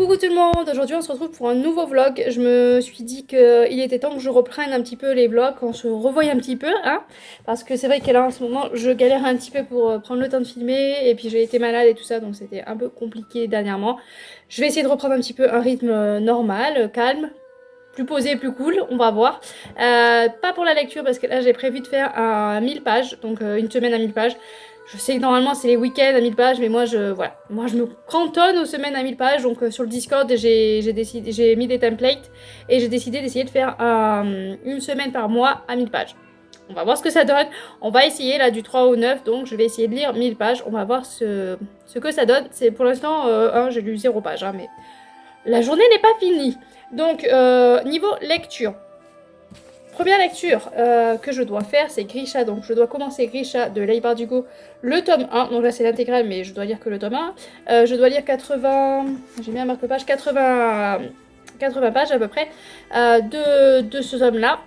Coucou tout le monde, aujourd'hui on se retrouve pour un nouveau vlog. Je me suis dit qu'il était temps que je reprenne un petit peu les vlogs, qu'on se revoie un petit peu, hein, parce que c'est vrai que là en ce moment je galère un petit peu pour prendre le temps de filmer, et puis j'ai été malade et tout ça, donc c'était un peu compliqué dernièrement. Je vais essayer de reprendre un petit peu un rythme normal, calme, plus posé, plus cool, on va voir. Pas pour la lecture parce que là j'ai prévu de faire un 1000 pages, donc une semaine à 1000 pages. Je sais que normalement c'est les week-ends à 1000 pages, mais moi je me cantonne aux semaines à 1000 pages. Donc sur le Discord j'ai mis des templates et j'ai décidé d'essayer de faire une semaine par mois à 1000 pages. On va voir ce que ça donne. On va essayer là du 3 au 9, donc je vais essayer de lire 1000 pages. On va voir ce que ça donne. C'est pour l'instant, j'ai lu 0 page, hein, mais la journée n'est pas finie. Donc niveau lecture. Première lecture que je dois faire, c'est Grisha. Donc je dois commencer Grisha de Leigh Bardugo, le tome 1. Donc là c'est l'intégrale, mais je dois lire que le tome 1. Je dois lire 80... J'ai mis un marque-page, 80 pages à peu près de ce tome-là.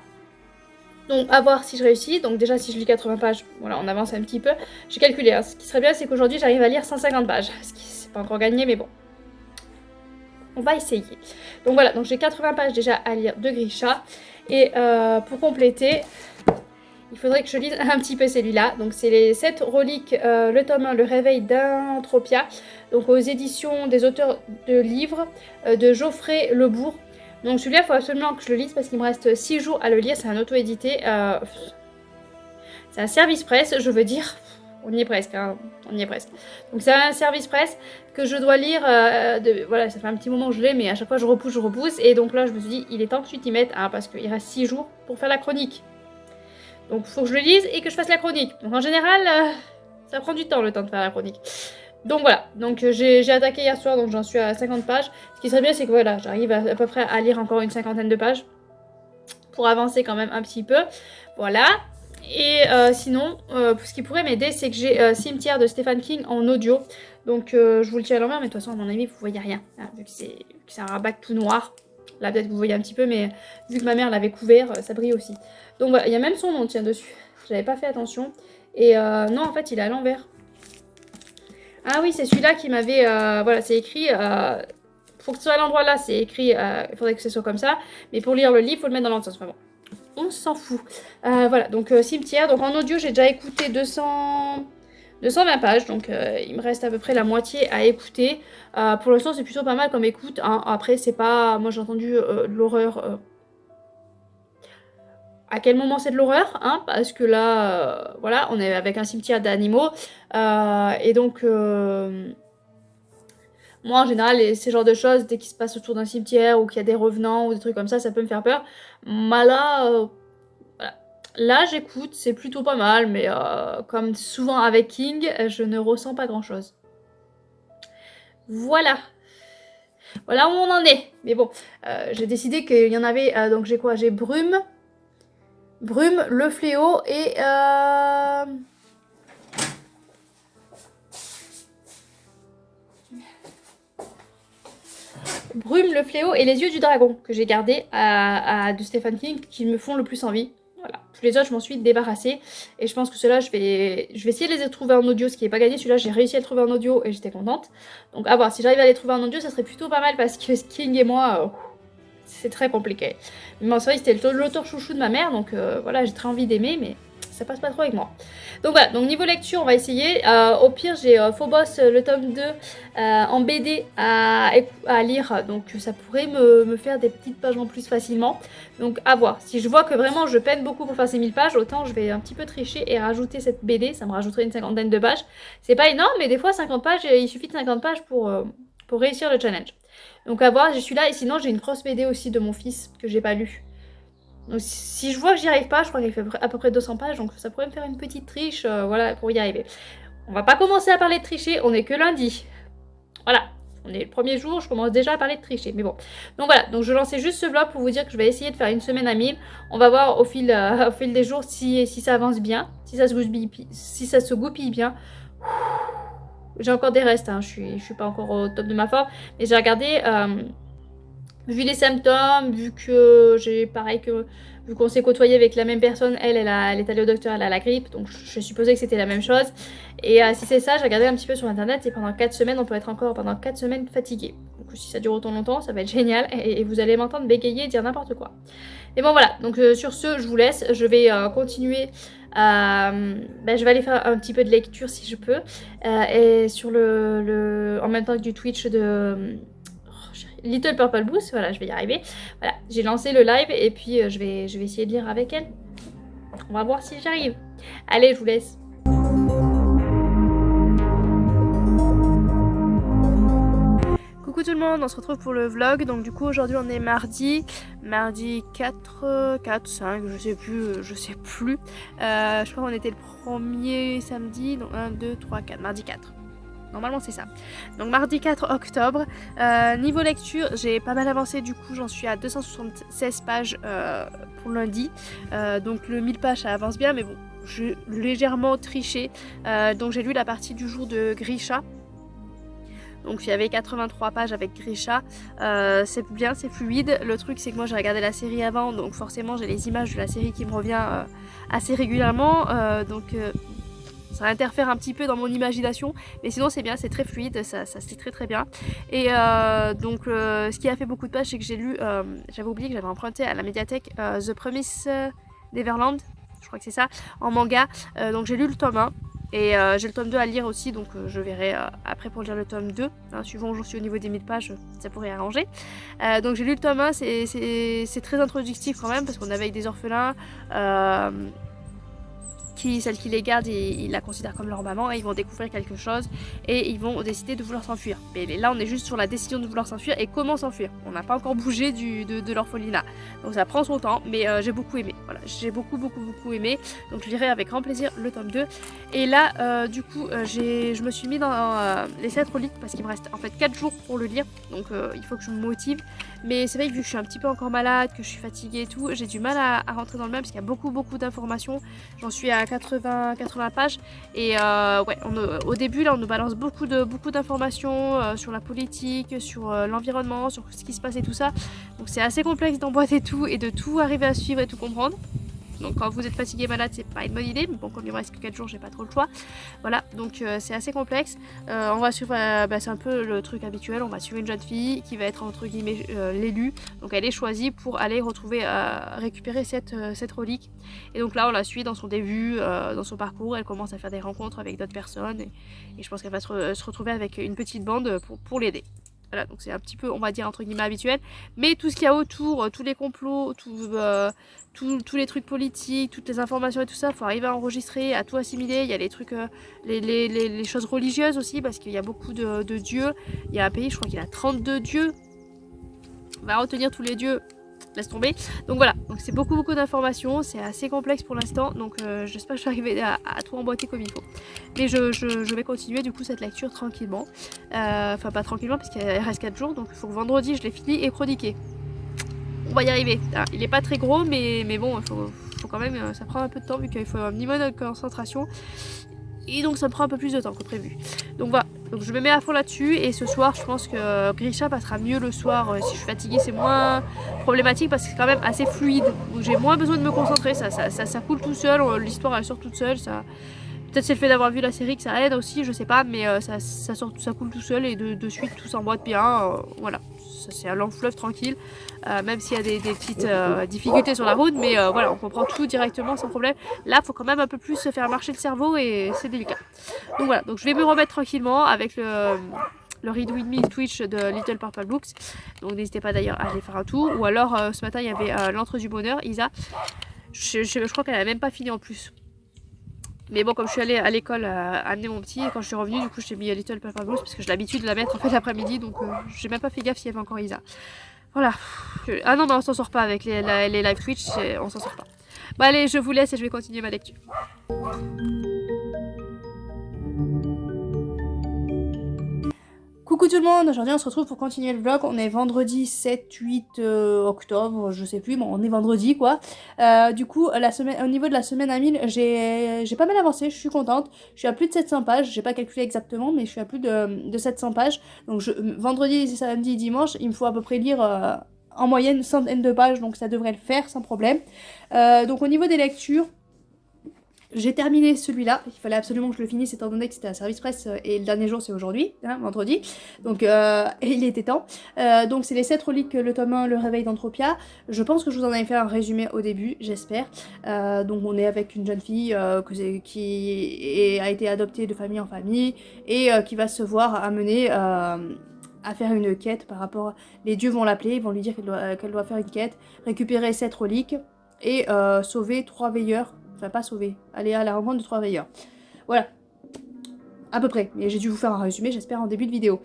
Donc à voir si je réussis. Donc déjà si je lis 80 pages, voilà, on avance un petit peu. J'ai calculé, hein. Ce qui serait bien, c'est qu'aujourd'hui j'arrive à lire 150 pages. Ce qui c'est pas encore gagné, mais bon. On va essayer. Donc voilà, donc j'ai 80 pages déjà à lire de Grisha. Et pour compléter, il faudrait que je lise un petit peu celui-là. Donc c'est les 7 reliques, le tome 1, le réveil d'Anthropia. Donc aux éditions des auteurs de livres de Geoffrey Lebourg. Donc celui-là, il faut absolument que je le lise parce qu'il me reste 6 jours à le lire. C'est un auto-édité. C'est un service presse, je veux dire. On y est presque, hein. On y est presque. Donc c'est un service presse que je dois lire, voilà, ça fait un petit moment que je l'ai, mais à chaque fois je repousse. Et donc là je me suis dit, il est temps que tu t'y mettes, hein, parce qu'il reste 6 jours pour faire la chronique. Donc il faut que je le lise et que je fasse la chronique. Donc en général, ça prend du temps le temps de faire la chronique. Donc voilà, donc j'ai attaqué hier soir, donc j'en suis à 50 pages. Ce qui serait bien, c'est que voilà, j'arrive à peu près à lire encore une cinquantaine de pages pour avancer quand même un petit peu. Voilà. Et sinon, ce qui pourrait m'aider, c'est que j'ai Cimetière de Stephen King en audio. Donc je vous le tiens à l'envers, mais de toute façon, à mon avis, vous voyez rien. Hein, vu que c'est un rabac tout noir. Là, peut-être que vous voyez un petit peu, mais vu que ma mère l'avait couvert, ça brille aussi. Donc voilà, il y a même son nom, tiens, dessus. J'avais pas fait attention. Et non, en fait, il est à l'envers. Ah oui, c'est celui-là qui m'avait... voilà, c'est écrit... pour que ce soit à l'endroit là, c'est écrit... il faudrait que ce soit comme ça. Mais pour lire le livre, il faut le mettre dans l'autre sens. Enfin bon. On s'en fout. Voilà, donc Cimetière. Donc en audio, j'ai déjà écouté 220 pages. Donc il me reste à peu près la moitié à écouter. Pour l'instant, c'est plutôt pas mal comme écoute, hein. Après, c'est pas... Moi, j'ai entendu de l'horreur... À quel moment c'est de l'horreur, hein, parce que là, voilà, on est avec un cimetière d'animaux. Et donc... moi, en général, ces genres de choses, dès qu'il se passe autour d'un cimetière ou qu'il y a des revenants ou des trucs comme ça peut me faire peur. Mais là, voilà. Là, j'écoute, c'est plutôt pas mal, mais comme souvent avec King, je ne ressens pas grand-chose. Voilà. Voilà où on en est. Mais bon, j'ai décidé qu'il y en avait... donc j'ai quoi? J'ai Brume, Le Fléau et... Brume, Le Fléau et Les Yeux du Dragon, que j'ai gardé de Stephen King, qui me font le plus envie. Voilà. Tous les autres, je m'en suis débarrassée. Et je pense que ceux-là, je vais essayer de les trouver en audio, ce qui n'est pas gagné. Celui-là, j'ai réussi à le trouver en audio et j'étais contente. Donc à voir, si j'arrive à les trouver en audio, ça serait plutôt pas mal parce que King et moi, c'est très compliqué. Mais bon, c'est vrai que c'était l'auteur chouchou de ma mère, donc voilà, j'ai très envie d'aimer, mais ça passe pas trop avec moi. Donc voilà, donc niveau lecture, on va essayer. Au pire, j'ai Phobos, le tome 2 en BD à lire, donc ça pourrait me faire des petites pages en plus facilement. Donc à voir. Si je vois que vraiment je peine beaucoup pour faire ces 1000 pages, autant je vais un petit peu tricher et rajouter cette BD, ça me rajouterait une cinquantaine de pages. C'est pas énorme, mais des fois 50 pages, il suffit de 50 pages pour réussir le challenge. Donc à voir, je suis là, et sinon j'ai une grosse BD aussi de mon fils que j'ai pas lu. Donc si je vois que j'y arrive pas, je crois qu'elle fait à peu près 200 pages, donc ça pourrait me faire une petite triche, voilà, pour y arriver. On va pas commencer à parler de tricher, on est que lundi. Voilà, on est le premier jour, je commence déjà à parler de tricher, mais bon. Donc voilà, donc je lançais juste ce vlog pour vous dire que je vais essayer de faire une semaine à 1000. On va voir au fil des jours si ça avance bien, si ça se goupille bien. J'ai encore des restes, hein. Je suis pas encore au top de ma forme, mais j'ai regardé... vu les symptômes, vu que j'ai pareil que vu qu'on s'est côtoyé avec la même personne, elle est allée au docteur, elle a la grippe, donc je supposais que c'était la même chose. Et si c'est ça, j'ai regardé un petit peu sur internet et pendant 4 semaines, on peut être encore pendant 4 semaines fatigué. Donc si ça dure autant longtemps, ça va être génial et vous allez m'entendre bégayer et dire n'importe quoi. Mais bon voilà, donc sur ce, je vous laisse, je vais continuer. Je vais aller faire un petit peu de lecture si je peux. Et sur en même temps que du Twitch de Little Purple Boost, voilà, je vais y arriver. Voilà, j'ai lancé le live et puis je vais essayer de lire avec elle. On va voir si j'arrive. Allez, je vous laisse. Coucou tout le monde, on se retrouve pour le vlog. Donc du coup aujourd'hui on est mardi 4, 5, je sais plus. Je crois qu'on était le premier samedi, donc 1, 2, 3, 4, mardi 4. Normalement c'est ça. Donc mardi 4 octobre. Niveau lecture, j'ai pas mal avancé, du coup j'en suis à 276 pages pour lundi. Donc le 1000 pages ça avance bien, mais bon, j'ai légèrement triché. Donc j'ai lu la partie du jour de Grisha. Donc il y avait 83 pages avec Grisha, c'est bien, c'est fluide. Le truc c'est que moi j'ai regardé la série avant, donc forcément j'ai les images de la série qui me revient assez régulièrement, ça interfère un petit peu dans mon imagination, mais sinon c'est bien, c'est très fluide, ça se lit très très bien. Et ce qui a fait beaucoup de pages, c'est que j'ai lu, j'avais oublié que j'avais emprunté à la médiathèque The Promise Neverland, je crois que c'est ça, en manga, donc j'ai lu le tome 1. Et j'ai le tome 2 à lire aussi, donc je verrai après pour lire le tome 2. Suivant où je suis au niveau des 1000 pages, ça pourrait arranger. Donc j'ai lu le tome 1, c'est très introductif quand même, parce qu'on est avec des orphelins. Celle qui les garde, ils la considèrent comme leur maman et ils vont découvrir quelque chose et ils vont décider de vouloir s'enfuir. Mais là on est juste sur la décision de vouloir s'enfuir et comment s'enfuir. On n'a pas encore bougé de l'orphelinat. Donc ça prend son temps, mais j'ai beaucoup aimé. Voilà, j'ai beaucoup aimé. Donc je lirai avec grand plaisir le tome 2. Et là du coup je me suis mis dans les 7 reliques parce qu'il me reste en fait 4 jours pour le lire. Donc il faut que je me motive. Mais c'est vrai que vu que je suis un petit peu encore malade, que je suis fatiguée et tout, j'ai du mal à rentrer dans le même parce qu'il y a beaucoup d'informations. J'en suis à 80 pages et au début là on nous balance beaucoup d'informations sur la politique, sur l'environnement, sur ce qui se passe et tout ça. Donc c'est assez complexe d'emboîter tout et de tout arriver à suivre et tout comprendre. Donc quand vous êtes fatigué, malade, c'est pas une bonne idée. Mais bon, comme il me reste que 4 jours, j'ai pas trop le choix. Voilà, donc c'est assez complexe. On va suivre, c'est un peu le truc habituel. On va suivre une jeune fille qui va être entre guillemets l'élue. Donc elle est choisie pour aller retrouver, récupérer cette relique. Et donc là, on la suit dans son début, dans son parcours. Elle commence à faire des rencontres avec d'autres personnes. Et je pense qu'elle va se retrouver avec une petite bande pour l'aider. Voilà, donc c'est un petit peu, on va dire, entre guillemets habituel. Mais tout ce qu'il y a autour, tous les complots, tous les trucs politiques, toutes les informations et tout ça, il faut arriver à enregistrer, à tout assimiler. Il y a les trucs, les choses religieuses aussi, parce qu'il y a beaucoup de dieux. Il y a un pays, je crois qu'il a 32 dieux. On va retenir tous les dieux, laisse tomber. Donc voilà, donc c'est beaucoup d'informations, c'est assez complexe pour l'instant, donc j'espère que je vais arriver à tout emboîter comme il faut. Mais je vais continuer du coup cette lecture tranquillement. Enfin pas tranquillement parce qu'il reste 4 jours, donc il faut que vendredi je l'ai fini et chroniqué. On va y arriver. Alors, il est pas très gros, mais bon, il faut quand même, ça prend un peu de temps vu qu'il faut un minimum de concentration. Et donc ça me prend un peu plus de temps que prévu. Donc voilà, donc je me mets à fond là-dessus. Et ce soir, je pense que Grisha passera mieux le soir. Si je suis fatiguée, c'est moins problématique parce que c'est quand même assez fluide. Donc j'ai moins besoin de me concentrer, ça coule tout seul. L'histoire elle sort toute seule. Peut-être c'est le fait d'avoir vu la série que ça aide aussi, je sais pas, mais ça coule tout seul et de suite tout s'emboîte bien. Voilà, c'est un long fleuve tranquille, même s'il y a des petites difficultés sur la route, mais voilà, on comprend tout directement sans problème. Là, il faut quand même un peu plus se faire marcher le cerveau et c'est délicat. Donc voilà, donc je vais me remettre tranquillement avec le Read With Me Twitch de Little Purple Books. Donc n'hésitez pas d'ailleurs à aller faire un tour. Ou alors ce matin il y avait l'Antre du Bonheur, Isa. Je crois qu'elle a même pas fini en plus. Mais bon, comme je suis allée à l'école amener mon petit, et quand je suis revenue, du coup, j'ai mis Little Purple Blues parce que j'ai l'habitude de la mettre en fait l'après-midi, donc j'ai même pas fait gaffe s'il y avait encore Isa. Voilà. Ah non, mais on s'en sort pas avec les live Twitch, on s'en sort pas. Bon, allez, je vous laisse et je vais continuer ma lecture. Coucou tout le monde, aujourd'hui on se retrouve pour continuer le vlog. On est vendredi 7-8 octobre, je sais plus, bon on est vendredi quoi. Du coup au niveau de la semaine à 1000, j'ai pas mal avancé, je suis contente. Je suis à plus de 700 pages, j'ai pas calculé exactement mais je suis à plus de 700 pages. Donc vendredi, samedi, dimanche, il me faut à peu près lire en moyenne une centaine de pages, donc ça devrait le faire sans problème. Donc au niveau des lectures, j'ai terminé celui-là, il fallait absolument que je le finisse étant donné que c'était un service presse et le dernier jour c'est aujourd'hui, hein, vendredi, donc et il était temps. Donc c'est les 7 reliques, le tome 1, le réveil d'Anthropia. Je pense que je vous en avais fait un résumé au début, j'espère. Donc on est avec une jeune fille qui a été adoptée de famille en famille et qui va se voir amener à faire une quête par rapport... Les dieux vont l'appeler, ils vont lui dire qu'elle doit faire une quête, récupérer 7 reliques et sauver 3 veilleurs. Enfin, pas sauver, aller à la rencontre de 3 veilleurs. Voilà, à peu près. Et j'ai dû vous faire un résumé, j'espère, en début de vidéo.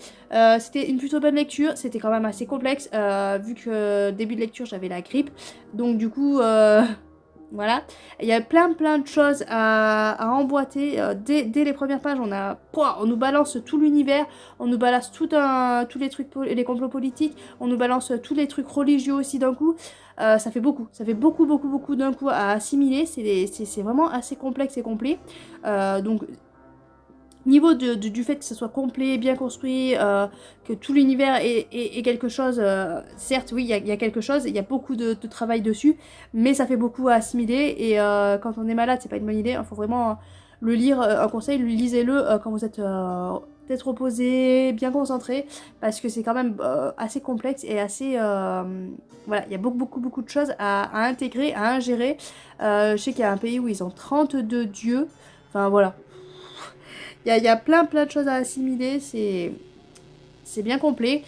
C'était une plutôt bonne lecture, c'était quand même assez complexe, vu que début de lecture, j'avais la grippe. Donc du coup, voilà. Il y a plein de choses à emboîter. Dès les premières pages, on nous balance tout l'univers, on nous balance tous les trucs, les complots politiques, on nous balance tous les trucs religieux aussi d'un coup. Ça fait beaucoup d'un coup à assimiler. C'est vraiment assez complexe et complet. Donc niveau du fait que ce soit complet, bien construit, que tout l'univers est quelque chose, certes oui il y a quelque chose, il y a beaucoup de travail dessus, mais ça fait beaucoup à assimiler et quand on est malade c'est pas une bonne idée, il faut vraiment le lire, un conseil, lisez-le quand vous êtes peut-être reposé, bien concentré, parce que c'est quand même assez complexe et assez... voilà, il y a beaucoup de choses à intégrer, à ingérer. Je sais qu'il y a un pays où ils ont 32 dieux, enfin voilà. Il y a plein de choses à assimiler, c'est bien complet.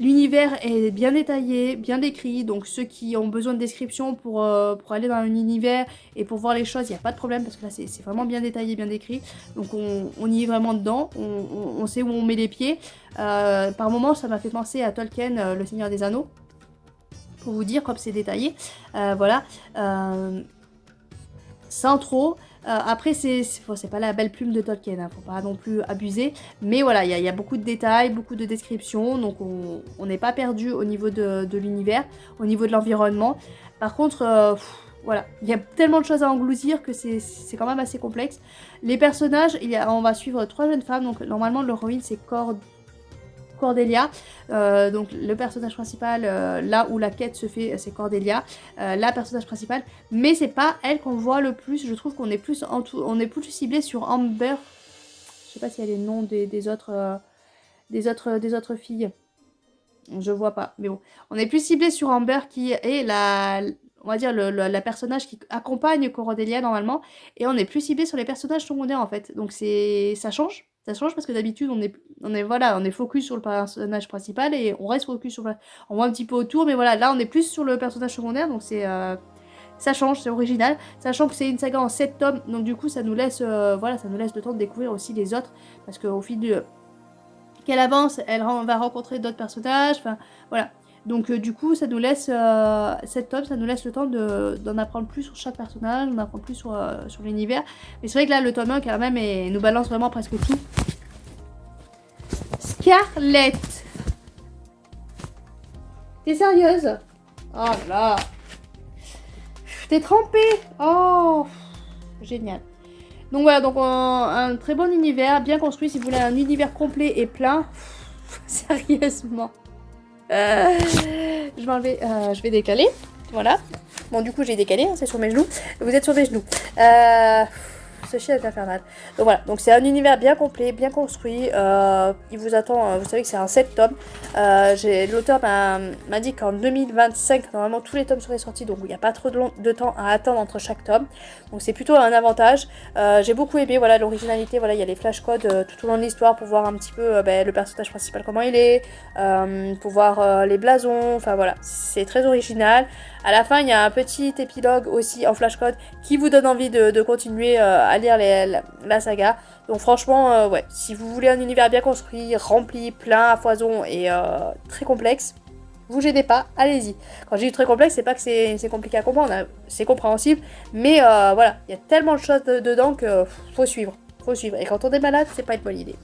L'univers est bien détaillé, bien décrit, donc ceux qui ont besoin de description pour aller dans un univers et pour voir les choses, il n'y a pas de problème, parce que là c'est vraiment bien détaillé, bien décrit, donc on y est vraiment dedans, on sait où on met les pieds. Par moments ça m'a fait penser à Tolkien, le Seigneur des Anneaux, pour vous dire comme c'est détaillé, voilà, sans trop. Après c'est pas la belle plume de Tolkien, hein, faut pas non plus abuser, mais voilà, il y a beaucoup de détails, beaucoup de descriptions, donc on n'est pas perdu au niveau de l'univers, au niveau de l'environnement. Par contre, voilà, il y a tellement de choses à engloutir que c'est quand même assez complexe. Les personnages, on va suivre 3 jeunes femmes, donc normalement l'héroïne c'est Cordelia, donc le personnage principal, là où la quête se fait, c'est Cordelia, la personnage principale, mais c'est pas elle qu'on voit le plus. Je trouve qu'on est plus ciblé sur Amber. Je sais pas s'il y a les noms des autres filles. Je vois pas, mais bon, on est plus ciblé sur Amber qui est on va dire la personnage qui accompagne Cordelia normalement, et on est plus ciblé sur les personnages secondaires en fait. Donc ça change. Ça change parce que d'habitude on est focus sur le personnage principal et on reste focus sur on voit un petit peu autour, mais voilà, là on est plus sur le personnage secondaire, donc ça change, c'est original, sachant que c'est une saga en 7 tomes, donc du coup ça nous laisse le temps de découvrir aussi les autres, parce qu'au fil qu'elle avance, elle va rencontrer d'autres personnages, enfin voilà. Donc du coup ça nous laisse 7 tomes, ça nous laisse le temps d'en apprendre plus sur chaque personnage, d'en apprendre plus sur l'univers. Mais c'est vrai que là le tome 1 quand même nous balance vraiment presque tout. Scarlett, t'es sérieuse? Oh là là, t'es trempée. Oh, génial. Donc voilà, donc un très bon univers, bien construit. Si vous voulez un univers complet et plein, sérieusement. Je vais décaler, voilà. Bon, du coup, j'ai décalé, hein, c'est sur mes genoux. Vous êtes sur mes genoux. Ce chien est infernal. Donc voilà, donc c'est un univers bien complet, bien construit. Il vous attend, vous savez que c'est un 7 tomes. L'auteur m'a dit qu'en 2025, normalement, tous les tomes seraient sortis. Donc il n'y a pas trop de temps à attendre entre chaque tome. Donc c'est plutôt un avantage. J'ai beaucoup aimé, voilà, l'originalité. Voilà, il y a les flashcodes tout au long de l'histoire pour voir un petit peu le personnage principal, comment il est. Pour voir les blasons. Enfin voilà, c'est très original. À la fin, il y a un petit épilogue aussi en flashcode qui vous donne envie de continuer à lire la saga. Donc franchement, ouais, si vous voulez un univers bien construit, rempli, plein à foison et très complexe, vous gênez pas, allez-y. Quand je dis très complexe, c'est pas que c'est compliqué à comprendre, hein, c'est compréhensible, mais voilà, il y a tellement de choses dedans que faut suivre. Et quand on est malade, c'est pas une bonne idée.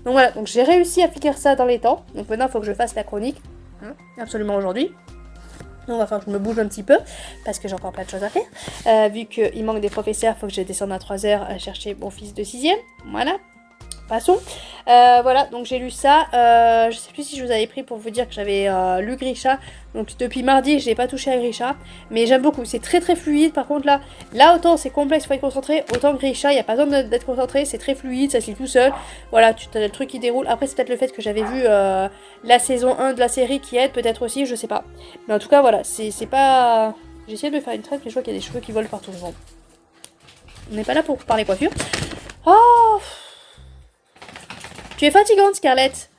Donc voilà, donc j'ai réussi à finir ça dans les temps. Donc maintenant, il faut que je fasse la chronique, absolument aujourd'hui. Donc il va falloir que je me bouge un petit peu, parce que j'ai encore plein de choses à faire. Vu qu'il manque des professeurs, il faut que je descende à 3h à chercher mon fils de 6ème. Voilà. Passons. Voilà, donc j'ai lu ça. Je sais plus si je vous avais pris pour vous dire que j'avais lu Grisha. Donc depuis mardi, je n'ai pas touché à Grisha. Mais j'aime beaucoup, c'est très très fluide. Par contre là autant c'est complexe, il faut être concentré. Autant Grisha, il n'y a pas besoin d'être concentré. C'est très fluide, ça se lit tout seul. Voilà, tu as le truc qui déroule. Après, c'est peut-être le fait que j'avais vu la saison 1 de la série qui aide, peut-être aussi, je sais pas. Mais en tout cas, voilà, c'est pas... J'ai essayé de me faire une traite, mais je vois qu'il y a des cheveux qui volent partout. Bon. On n'est pas là pour parler coiffure. Oh, tu es fatigante, Scarlett.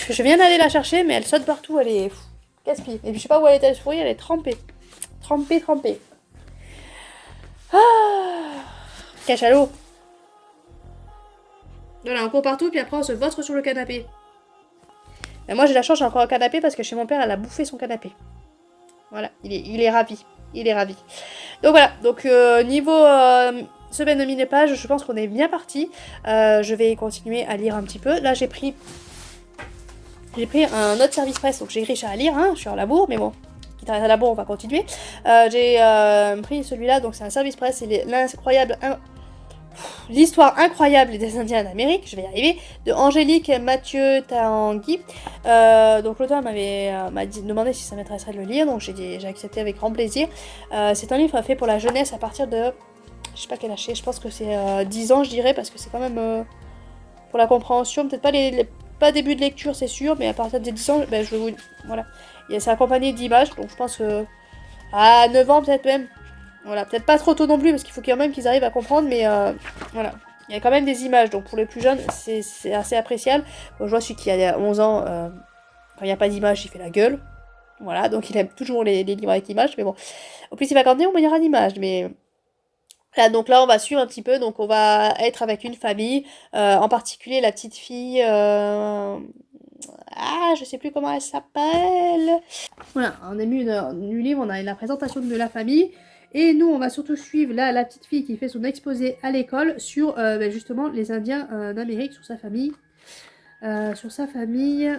Je viens d'aller la chercher, mais elle saute partout, elle est casse-pied. Et puis je sais pas où elle est allée se fourrer, elle est trempée. Trempée. Ah, cachalot. Voilà, on court partout, puis après on se vautre sur le canapé. Mais moi j'ai la chance, j'ai encore un canapé parce que chez mon père, elle a bouffé son canapé. Voilà, il est ravi. Il est ravi. Donc voilà, donc niveau semaine de 1000 pages, je pense qu'on est bien parti. Je vais continuer à lire un petit peu. Là j'ai pris un autre service presse, donc j'ai Grisha à lire, hein, je suis en labour, mais bon, quitte à la labour, on va continuer. J'ai pris celui-là, donc c'est un service presse, c'est l'histoire incroyable des Indiens d'Amérique, je vais y arriver, de Angélique Mathieu Tanguy. Donc l'auteur m'a demandé si ça m'intéresserait de le lire, donc j'ai accepté avec grand plaisir. C'est un livre fait pour la jeunesse à partir de, je sais pas quel âge, je pense que c'est 10 ans je dirais, parce que c'est quand même pour la compréhension, peut-être pas début de lecture c'est sûr, mais à partir des 10 ans, ben, voilà. C'est accompagné d'images, donc je pense à 9 ans peut-être même. Voilà, peut-être pas trop tôt non plus, parce qu'il faut quand même qu'ils arrivent à comprendre, mais voilà. Il y a quand même des images, donc pour les plus jeunes, c'est assez appréciable. Bon, je vois celui qui a 11 ans, quand il n'y a pas d'image, il fait la gueule. Voilà, donc il aime toujours les livres avec images, mais bon. En plus, il va grandir, on va en images, mais... Voilà, donc là, on va suivre un petit peu, donc on va être avec une famille, en particulier la petite fille... Ah, je sais plus comment elle s'appelle. Voilà, en début du livre, on a la présentation de la famille. Et nous, on va surtout suivre là la petite fille qui fait son exposé à l'école sur justement les Indiens d'Amérique, sur sa famille. Sur sa famille.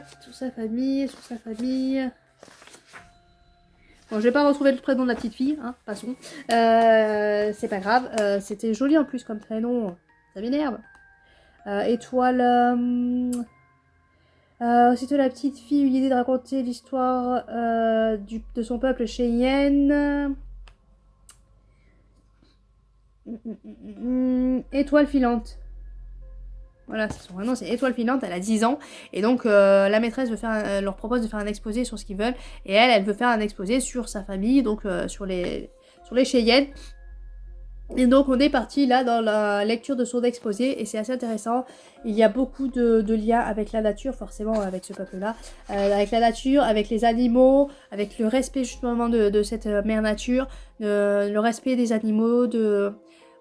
Bon, je vais pas retrouver le prénom de la petite fille, hein, passons. C'est pas grave. C'était joli en plus comme prénom. Ça m'énerve. Étoile... aussitôt la petite fille eut l'idée de raconter l'histoire de son peuple Cheyenne. Étoile filante. Voilà, son vrai nom c'est Étoile filante, elle a 10 ans. Et donc la maîtresse leur propose de faire un exposé sur ce qu'ils veulent. Et elle veut faire un exposé sur sa famille, donc sur les Cheyennes. Et donc on est parti là dans la lecture de son exposé et c'est assez intéressant. Il y a beaucoup de liens avec la nature, forcément avec ce peuple-là. Avec la nature, avec les animaux, avec le respect justement de cette mère nature, le respect des animaux,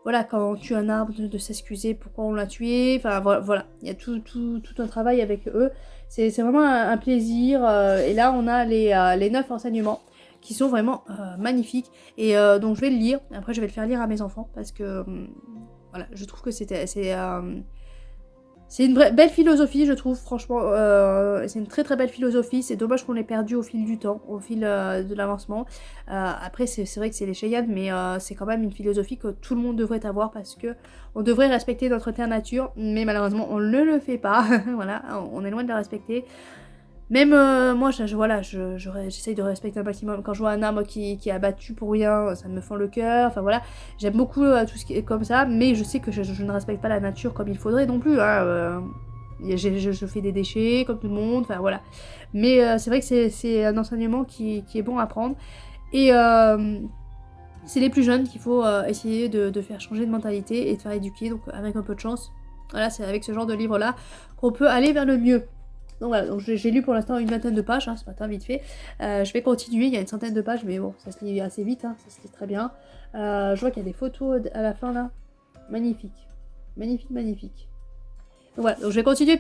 voilà, quand on tue un arbre, de s'excuser pourquoi on l'a tué. Enfin voilà, il y a tout un travail avec eux. C'est vraiment un plaisir. Et là on a les 9 enseignements qui sont vraiment magnifiques. Et donc je vais le lire. Après je vais le faire lire à mes enfants parce que voilà, je trouve que c'est une belle philosophie, je trouve, franchement. C'est une très très belle philosophie. C'est dommage qu'on l'ait perdue au fil du temps, au fil de l'avancement. Après, c'est vrai que c'est les Cheyennes, mais c'est quand même une philosophie que tout le monde devrait avoir parce que on devrait respecter notre terre nature, mais malheureusement, on ne le fait pas. Voilà, on est loin de la respecter. Même moi, j'essaye de respecter un maximum. Quand je vois un arbre qui est abattu pour rien, ça me fend le cœur. Enfin voilà, j'aime beaucoup tout ce qui est comme ça, mais je sais que je ne respecte pas la nature comme il faudrait non plus. Hein, je fais des déchets comme tout le monde, enfin voilà. Mais c'est vrai que c'est un enseignement qui est bon à prendre. Et c'est les plus jeunes qu'il faut essayer de faire changer de mentalité et de faire éduquer, donc avec un peu de chance. Voilà, c'est avec ce genre de livre-là qu'on peut aller vers le mieux. Donc voilà, donc j'ai lu pour l'instant une vingtaine de pages, hein, ce matin vite fait. Je vais continuer, il y a une centaine de pages, mais bon, ça se lit assez vite, hein, ça se lit très bien. Je vois qu'il y a des photos à la fin là. Magnifique. Magnifique. Donc voilà, donc je vais continuer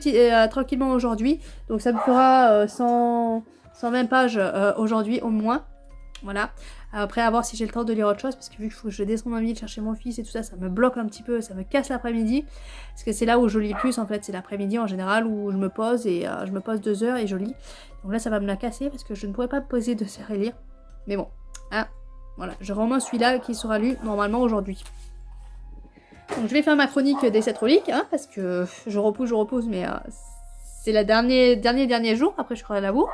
tranquillement aujourd'hui. Donc ça me fera 120 pages aujourd'hui au moins. Voilà. Après, à voir si j'ai le temps de lire autre chose, parce que vu qu'il faut que je descende en ville chercher mon fils et tout ça, ça me bloque un petit peu, ça me casse l'après-midi. Parce que c'est là où je lis le plus, en fait, c'est l'après-midi en général, où je me pose, et je me pose 2 heures et je lis. Donc là, ça va me la casser, parce que je ne pourrais pas me poser 2 heures et lire. Mais bon, hein, voilà, je remets celui-là qui sera lu normalement aujourd'hui. Donc je vais faire ma chronique des 7 reliques, hein, parce que je repose, mais c'est le dernier jour, après je crois à la bourre.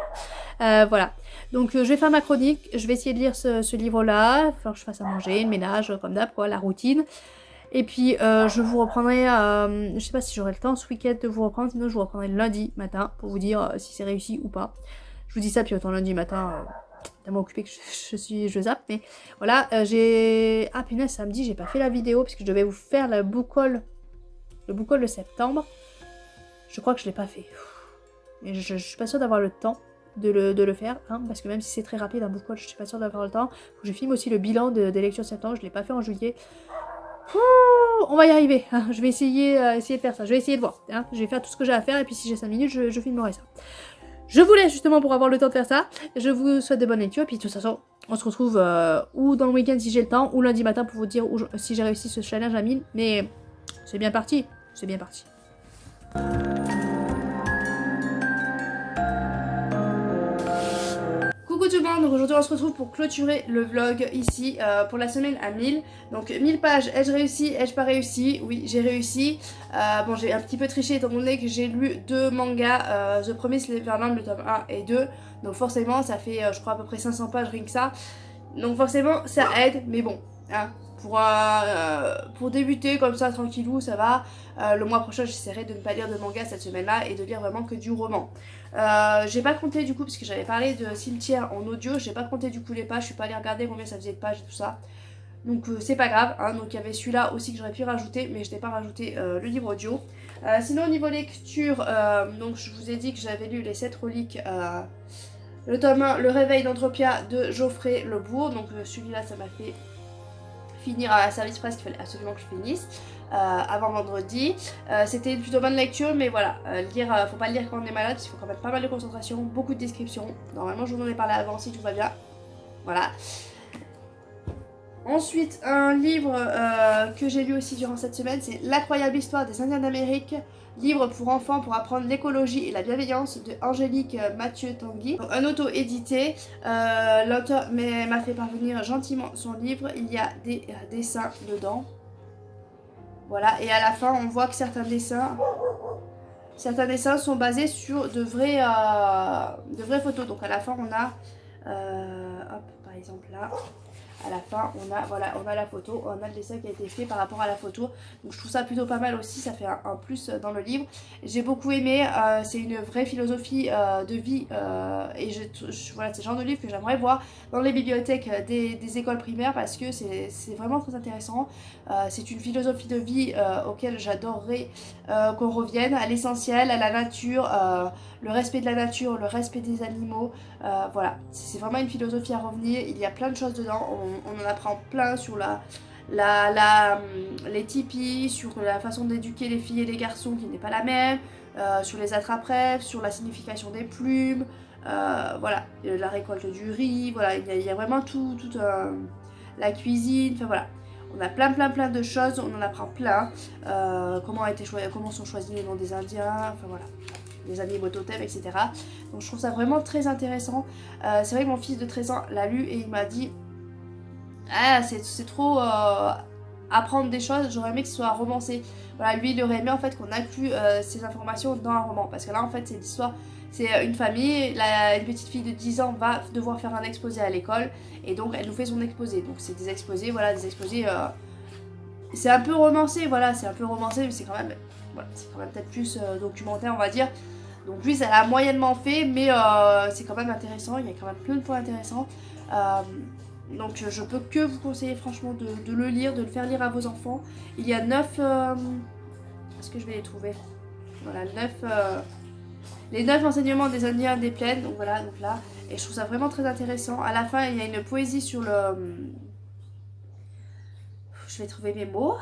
Voilà, donc je vais faire ma chronique, je vais essayer de lire ce livre-là, il va falloir que je fasse à manger, le ménage, comme d'hab, quoi, la routine. Et puis je vous reprendrai, je sais pas si j'aurai le temps ce week-end de vous reprendre, sinon je vous reprendrai le lundi matin pour vous dire si c'est réussi ou pas. Je vous dis ça, puis autant lundi matin, tellement occupée que je zappe, mais voilà, j'ai... Ah punaise, samedi, j'ai pas fait la vidéo, parce que je devais vous faire le book haul de septembre. Je crois que je l'ai pas fait. Mais je suis pas sûre d'avoir le temps de le faire, hein, parce que même si c'est très rapide un book haul, je suis pas sûre d'avoir le temps. Faut que je filme aussi le bilan des lectures de septembre, je l'ai pas fait en juillet. On va y arriver, hein. Je vais essayer de faire ça, je vais essayer de voir, hein. Je vais faire tout ce que j'ai à faire, et puis si j'ai 5 minutes, je filmerai ça. Je vous laisse justement pour avoir le temps de faire ça. Je vous souhaite de bonnes lectures. Puis de toute façon, on se retrouve ou dans le week-end si j'ai le temps, ou lundi matin pour vous dire si j'ai réussi ce challenge à 1000. Mais c'est bien parti. C'est bien parti. Coucou tout le monde, donc aujourd'hui on se retrouve pour clôturer le vlog ici pour la semaine à 1000. Donc 1000 pages, ai-je réussi, ai-je pas réussi? Oui, j'ai réussi. Bon, j'ai un petit peu triché étant donné que j'ai lu 2 mangas, The Promised Neverland, le tome 1 et 2. Donc forcément ça fait je crois à peu près 500 pages rien que ça. Donc forcément ça aide, mais bon, hein, pour débuter comme ça tranquillou ça va. Le mois prochain j'essaierai de ne pas lire de manga cette semaine là et de lire vraiment que du roman. J'ai pas compté du coup parce que j'avais parlé de Cimetière en audio, j'ai pas compté du coup les pages, je suis pas allée regarder combien ça faisait de pages et tout ça. Donc c'est pas grave, hein. Donc il y avait celui-là aussi que j'aurais pu rajouter, mais je n'ai pas rajouté le livre audio. Sinon au niveau lecture, donc je vous ai dit que j'avais lu les 7 reliques, le tome 1, Le Réveil d'Entropia de Geoffrey Lebourg. Donc celui-là ça m'a fait finir à la service presse, qu'il fallait absolument que je finisse avant vendredi. C'était une plutôt bonne lecture, mais voilà, faut pas le lire quand on est malade, parce qu'il faut quand même pas mal de concentration, beaucoup de descriptions. Normalement je vous en ai parlé avant si tout va bien. Voilà. Ensuite, un livre que j'ai lu aussi durant cette semaine, c'est L'incroyable histoire des Indiens d'Amérique, livre pour enfants pour apprendre l'écologie et la bienveillance de Angélique Mathieu Tanguy. Un auto-édité, l'auteur m'a fait parvenir gentiment son livre, il y a des dessins dedans. Voilà, et à la fin on voit que certains dessins sont basés sur de vraies photos. Donc à la fin on a, hop, par exemple là, à la fin on a la photo, on a le dessin qui a été fait par rapport à la photo. Donc je trouve ça plutôt pas mal aussi, ça fait un plus dans le livre. J'ai beaucoup aimé, c'est une vraie philosophie de vie et voilà, c'est le genre de livre que j'aimerais voir dans les bibliothèques des écoles primaires, parce que c'est vraiment très intéressant. C'est une philosophie de vie auquel j'adorerais qu'on revienne, à l'essentiel, à la nature, le respect de la nature, le respect des animaux. Voilà, c'est vraiment une philosophie à revenir, il y a plein de choses dedans, on en apprend plein sur les tipis, sur la façon d'éduquer les filles et les garçons qui n'est pas la même, sur les attrape-rêves, sur la signification des plumes, voilà, la récolte du riz, voilà, il y a vraiment la cuisine, enfin voilà. On a plein de choses, on en apprend plein, comment sont choisis les noms des Indiens, enfin voilà, les animaux totems, etc. Donc je trouve ça vraiment très intéressant. C'est vrai que mon fils de 13 ans l'a lu et il m'a dit ah, c'est trop apprendre des choses, j'aurais aimé que ce soit romancé. Voilà, lui il aurait aimé en fait qu'on inclue ces informations dans un roman, parce que là en fait c'est l'histoire, c'est une famille, une petite fille de 10 ans va devoir faire un exposé à l'école, et donc elle nous fait son exposé. Donc c'est des exposés, voilà, c'est un peu romancé, voilà, c'est un peu romancé, mais c'est quand même, voilà, c'est quand même peut-être plus documentaire on va dire. Donc lui ça l'a moyennement fait, mais c'est quand même intéressant, il y a quand même plein de points intéressants. Donc je peux que vous conseiller franchement de le lire, de le faire lire à vos enfants. Il y a 9... Est-ce que je vais les trouver? Voilà, les 9 enseignements des Indiens des plaines, donc voilà, donc là. Et je trouve ça vraiment très intéressant. À la fin, il y a une poésie sur le... Je vais trouver mes mots.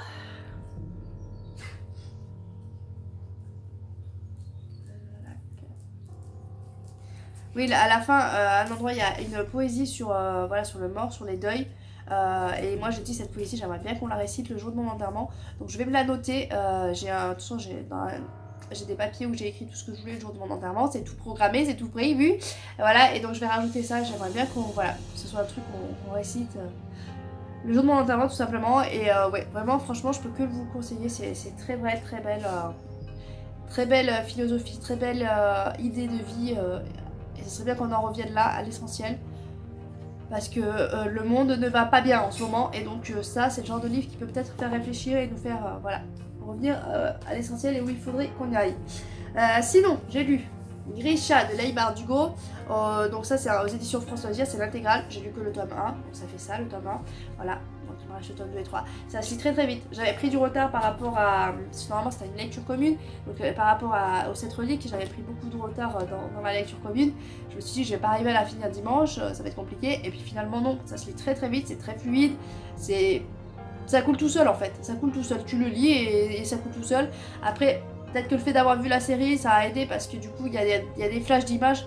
Oui, à la fin, à un endroit, il y a une poésie sur, voilà, sur le mort, sur les deuils. Et moi, j'ai dit cette poésie, j'aimerais bien qu'on la récite le jour de mon enterrement. Donc, je vais me la noter. De toute façon, j'ai des papiers où j'ai écrit tout ce que je voulais le jour de mon enterrement. C'est tout programmé, c'est tout prévu. Voilà, et donc je vais rajouter ça. J'aimerais bien que ce soit un truc qu'on récite le jour de mon enterrement tout simplement. Et ouais, vraiment franchement je peux que vous le conseiller, c'est très vrai, très belle philosophie, très belle idée de vie. Et ce serait bien qu'on en revienne là, à l'essentiel. Parce que le monde ne va pas bien en ce moment. Et donc ça, c'est le genre de livre qui peut peut-être faire réfléchir et nous faire, voilà, revenir à l'essentiel et où il faudrait qu'on y aille. Sinon, j'ai lu Grisha de Leigh Bardugo. Donc ça, c'est aux éditions France Loisirs, c'est l'intégrale. J'ai lu que le tome 1, donc ça fait ça, le tome 1. Voilà, donc il me reste le tome 2 et 3. Ça se lit très très vite. J'avais pris du retard par rapport à... Normalement, c'était une lecture commune. Donc par rapport aux 7 reliques, j'avais pris beaucoup de retard dans la lecture commune. Je me suis dit, je vais pas arriver à la finir dimanche, ça va être compliqué. Et puis finalement, non, ça se lit très très vite, c'est très fluide. Ça coule tout seul en fait. Ça coule tout seul. Tu le lis et ça coule tout seul. Après... Peut-être que le fait d'avoir vu la série, ça a aidé parce que du coup, il y a des flashs d'images.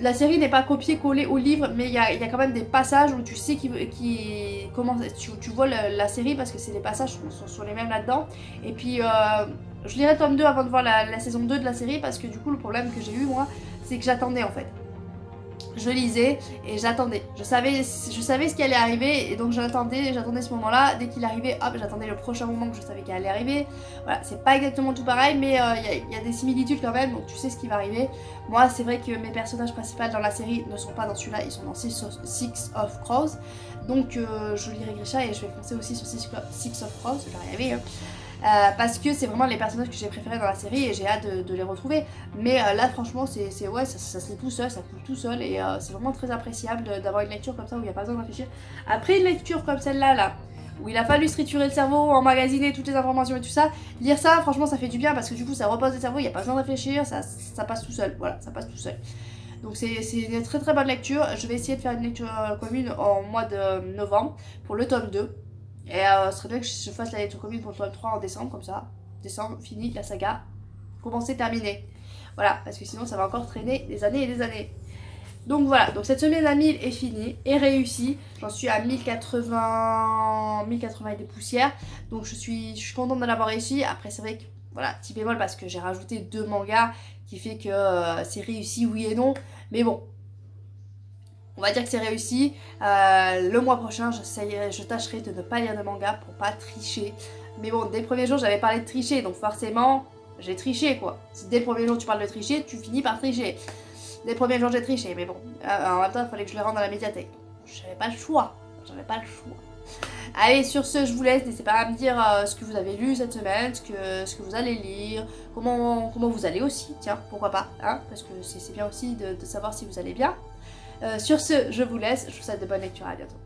La série n'est pas copiée-collée au livre, mais il y a quand même des passages où tu sais comment tu vois la série parce que c'est les passages sont les mêmes là-dedans. Et puis, je lirai le tome 2 avant de voir la saison 2 de la série parce que du coup, le problème que j'ai eu moi, c'est que j'attendais en fait. Je lisais et j'attendais. Je savais ce qui allait arriver et donc j'attendais ce moment-là. Dès qu'il arrivait, hop, j'attendais le prochain moment que je savais qu'il allait arriver. Voilà, c'est pas exactement tout pareil, mais il y a des similitudes quand même, donc tu sais ce qui va arriver. Moi, c'est vrai que mes personnages principaux dans la série ne sont pas dans celui-là, ils sont dans Six of Crows. Donc je lirai Grisha et je vais foncer aussi sur Six of Crows, je vais y arriver. Hein. Parce que c'est vraiment les personnages que j'ai préférés dans la série et j'ai hâte de les retrouver. Mais là, franchement, ouais, ça se lit tout seul, ça coule tout seul et c'est vraiment très appréciable d'avoir une lecture comme ça où il n'y a pas besoin de réfléchir. Après une lecture comme celle-là, où il a fallu se triturer le cerveau, emmagasiner toutes les informations et tout ça, lire ça, franchement, ça fait du bien parce que du coup, ça repose le cerveau, il n'y a pas besoin de réfléchir, ça passe tout seul. Voilà, ça passe tout seul. Donc c'est une très très bonne lecture. Je vais essayer de faire une lecture commune en mois de novembre pour le tome 2. Et ce serait bien que je fasse la lecture commune pour le tome 3 en décembre, comme ça. Décembre, fini, la saga. Commencé, terminé. Voilà, parce que sinon ça va encore traîner des années et des années. Donc voilà, donc cette semaine à 1000 est finie, est réussie. J'en suis à 1080 et des poussières. Donc je suis contente de l'avoir réussi. Après c'est vrai que, voilà, petit bémol parce que j'ai rajouté 2 mangas qui fait que c'est réussi, oui et non. Mais bon, on va dire que c'est réussi. Le mois prochain, je tâcherai de ne pas lire de manga pour pas tricher. Mais bon, dès le premier jour, j'avais parlé de tricher, donc forcément, j'ai triché quoi. Si dès le premier jour tu parles de tricher, tu finis par tricher. Dès le premier jour, j'ai triché, mais bon, en même temps, il fallait que je le rende dans la médiathèque. J'avais pas le choix. Allez, sur ce, je vous laisse. N'hésitez pas à me dire ce que vous avez lu cette semaine, ce que vous allez lire, comment vous allez aussi, tiens, pourquoi pas, hein, parce que c'est bien aussi de savoir si vous allez bien. Sur ce, je vous laisse. Je vous souhaite de bonnes lectures. À bientôt.